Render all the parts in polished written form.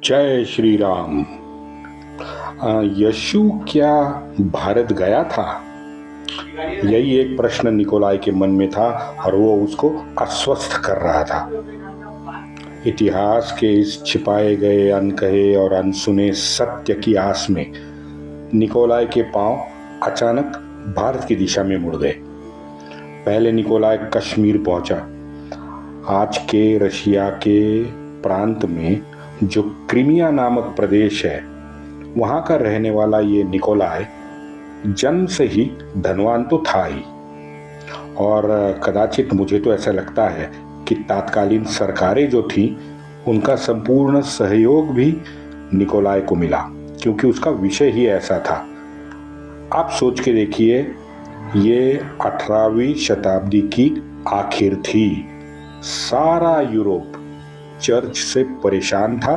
जय श्री राम। यीशु क्या भारत गया था? यही एक प्रश्न निकोलाई के मन में था और वो उसको अस्वस्थ कर रहा था। इतिहास के इस छिपाए गए, अनकहे और अनसुने सत्य की आस में निकोलाई के पांव अचानक भारत की दिशा में मुड़ गए। पहले निकोलाई कश्मीर पहुंचा। आज के रशिया के प्रांत में जो क्रीमिया नामक प्रदेश है, वहां का रहने वाला ये निकोलाई जन्म से ही धनवान तो था ही, और कदाचित मुझे तो ऐसा लगता है कि तात्कालीन सरकारें जो थी उनका संपूर्ण सहयोग भी निकोलाई को मिला, क्योंकि उसका विषय ही ऐसा था। आप सोच के देखिए, ये 18वीं शताब्दी की आखिर थी। सारा यूरोप चर्च से परेशान था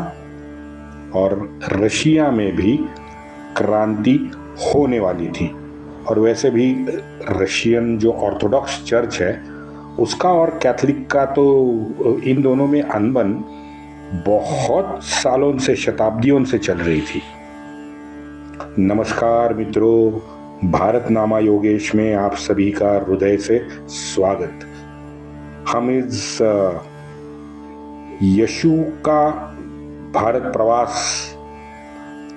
और रशिया में भी क्रांति होने वाली थी। और वैसे भी रशियन जो ऑर्थोडॉक्स चर्च है उसका और कैथोलिक का तो इन दोनों में अनबन बहुत सालों से, शताब्दियों से चल रही थी। नमस्कार मित्रों, भारतनामा योगेश में आप सभी का हृदय से स्वागत। हम इस यीशु का भारत प्रवास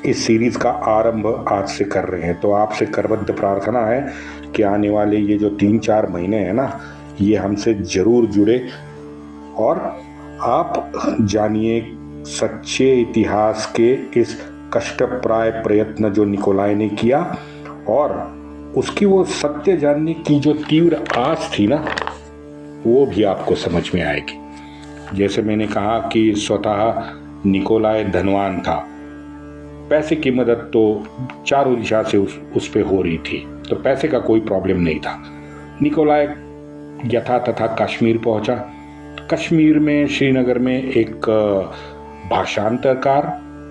इस सीरीज का आरंभ आज से कर रहे हैं। तो आपसे करबद्ध प्रार्थना है कि आने वाले ये जो 3-4 महीने हैं ना, ये हमसे जरूर जुड़े और आप जानिए सच्चे इतिहास के इस कष्टप्राय प्रयत्न जो निकोलाई ने किया, और उसकी वो सत्य जानने की जो तीव्र आस थी ना, वो भी आपको समझ में आएगी। जैसे मैंने कहा कि स्वतः निकोलाई धनवान था, पैसे की मदद तो चारों दिशा से उस पे हो रही थी, तो पैसे का कोई प्रॉब्लम नहीं था। निकोलाई यथा तथा कश्मीर पहुंचा। कश्मीर में श्रीनगर में एक भाषांतरकार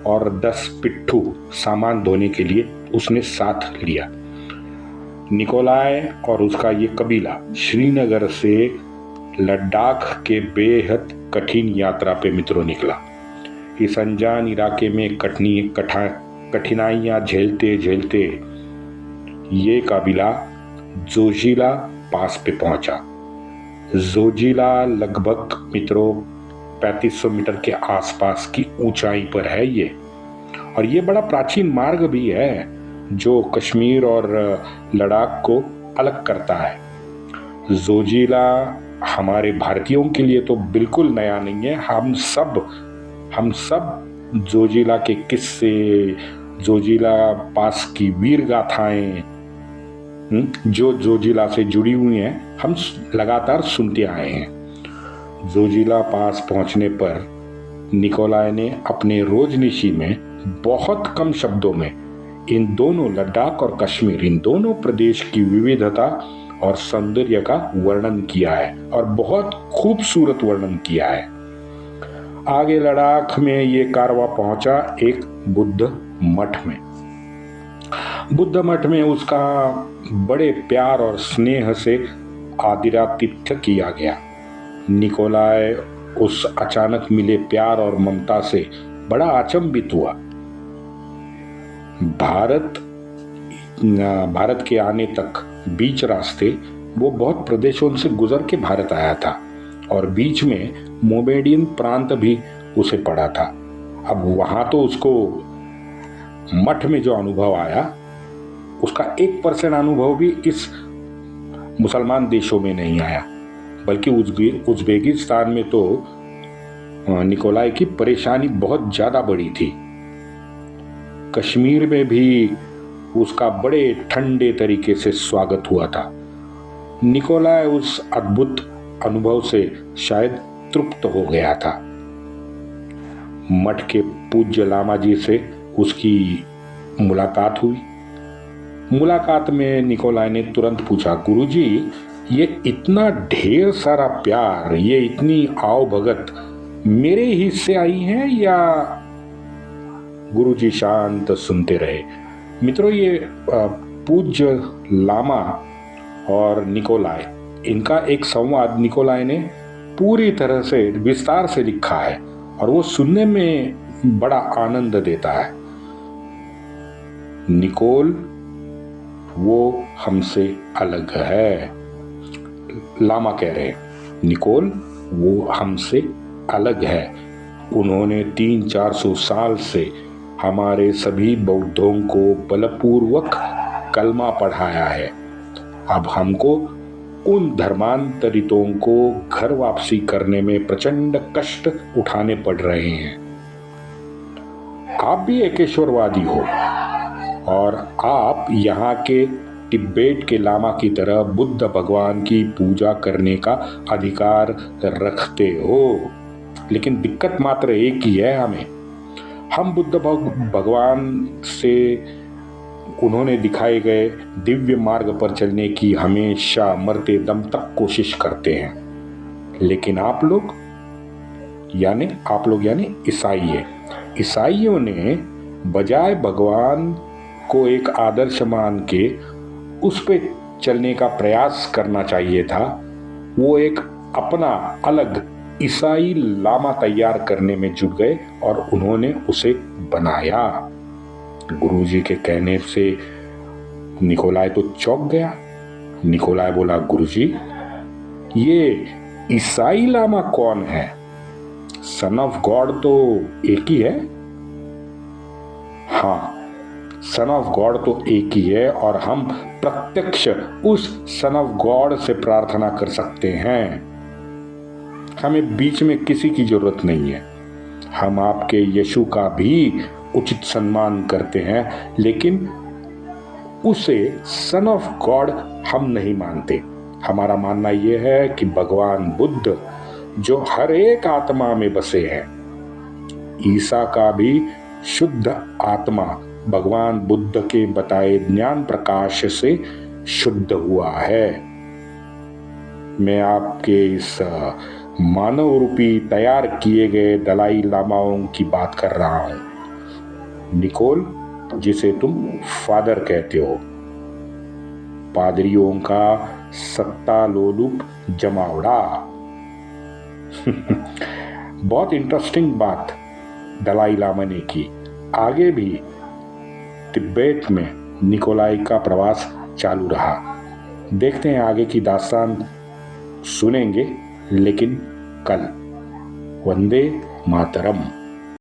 और 10 पिट्ठू सामान धोने के लिए उसने साथ लिया। निकोलाई और उसका ये कबीला श्रीनगर से लद्दाख के बेहद कठिन यात्रा पे मित्रों निकला। इस अनजान इलाके में कठिनाइयां झेलते झेलते ये काबिला जोजिला पास पे पहुंचा। जोजिला लगभग मित्रों 3500 मीटर के आसपास की ऊंचाई पर है ये, और ये बड़ा प्राचीन मार्ग भी है जो कश्मीर और लद्दाख को अलग करता है। जोजिला हमारे भारतीयों के लिए तो बिल्कुल नया नहीं है। हम सब जोजिला के किस्से, जोजिला पास की वीर गाथाएं जो जोजिला से जुड़ी हुई हैं, हम लगातार सुनते आए हैं। जोजिला पास पहुंचने पर निकोलाई ने अपने रोजनिशी में बहुत कम शब्दों में इन दोनों, लद्दाख और कश्मीर, इन दोनों प्रदेश की विविधता और सौंदर्य का वर्णन किया है, और बहुत खूबसूरत वर्णन किया है। आगे लद्दाख में ये कारवां पहुंचा एक बुद्ध मठ में। बुद्ध मठ में उसका बड़े प्यार और स्नेह से आदरातिथ्य किया गया। निकोलाई उस अचानक मिले प्यार और ममता से बड़ा अचंभित हुआ। भारत के आने तक बीच रास्ते वो बहुत प्रदेशों से गुजर के भारत आया था, और बीच में मोमेडियन प्रांत भी उसे पड़ा था। अब वहां तो उसको मठ में जो अनुभव आया, उसका 1% अनुभव भी इस मुसलमान देशों में नहीं आया, बल्कि उज़्बेकिस्तान में तो निकोलाई की परेशानी बहुत ज्यादा बड़ी थी। कश्मीर में भी उसका बड़े ठंडे तरीके से स्वागत हुआ था। निकोलाई उस अद्भुत अनुभव से शायद तृप्त हो गया था। मठ के पूज्य लामा जी से उसकी मुलाकात हुई। मुलाकात में निकोलाई ने तुरंत पूछा, गुरुजी, ये इतना ढेर सारा प्यार, ये इतनी आओ भगत मेरे हिस्से आई है या? गुरुजी शांत सुनते रहे। मित्रों, ये पूज्य लामा और निकोलाई, इनका एक संवाद निकोलाई ने पूरी तरह से विस्तार से लिखा है, और वो सुनने में बड़ा आनंद देता है। निकोल वो हमसे अलग है, लामा कह रहे हैं, निकोल वो हमसे अलग है। उन्होंने 300-400 साल से हमारे सभी बौद्धों को बलपूर्वक कलमा पढ़ाया है। अब हमको उन धर्मांतरितों को घर वापसी करने में प्रचंड कष्ट उठाने पड़ रहे हैं। आप भी एकेश्वरवादी हो और आप यहाँ के तिब्बत के लामा की तरह बुद्ध भगवान की पूजा करने का अधिकार रखते हो, लेकिन दिक्कत मात्र एक ही है हमें। हम बुद्ध भगवान से उन्होंने दिखाए गए दिव्य मार्ग पर चलने की हमेशा मरते दम तक कोशिश करते हैं, लेकिन आप लोग यानी ईसाइयों ने बजाय भगवान को एक आदर्श मान के उस पे चलने का प्रयास करना चाहिए था। वो एक अपना अलग ईसाई लामा तैयार करने में जुट गए और उन्होंने उसे बनाया। गुरुजी के कहने से निकोलाई तो चौंक गया। निकोलाई बोला, गुरुजी ये ईसाई लामा कौन है? सन ऑफ गॉड तो एक ही है। हाँ, सन ऑफ गॉड तो एक ही है और हम प्रत्यक्ष उस सन ऑफ गॉड से प्रार्थना कर सकते हैं। हमें बीच में किसी की जरूरत नहीं है। हम आपके यीशु का भी उचित सम्मान करते हैं, लेकिन उसे सन ऑफ गॉड हम नहीं मानते। हमारा मानना यह है कि भगवान बुद्ध जो हर एक आत्मा में बसे हैं, ईसा का भी शुद्ध आत्मा भगवान बुद्ध के बताए ज्ञान प्रकाश से शुद्ध हुआ है। मैं आपके इस मानव रूपी तैयार किए गए दलाई लामाओं की बात कर रहा हूं। निकोल, जिसे तुम फादर कहते हो, पादरियों का सत्ता लोलुप जमावड़ा। बहुत इंटरेस्टिंग बात दलाई लामा ने की। आगे भी तिब्बत में निकोलाई का प्रवास चालू रहा। देखते हैं आगे की दास्तान सुनेंगे, लेकिन कल। वंदे मातरम।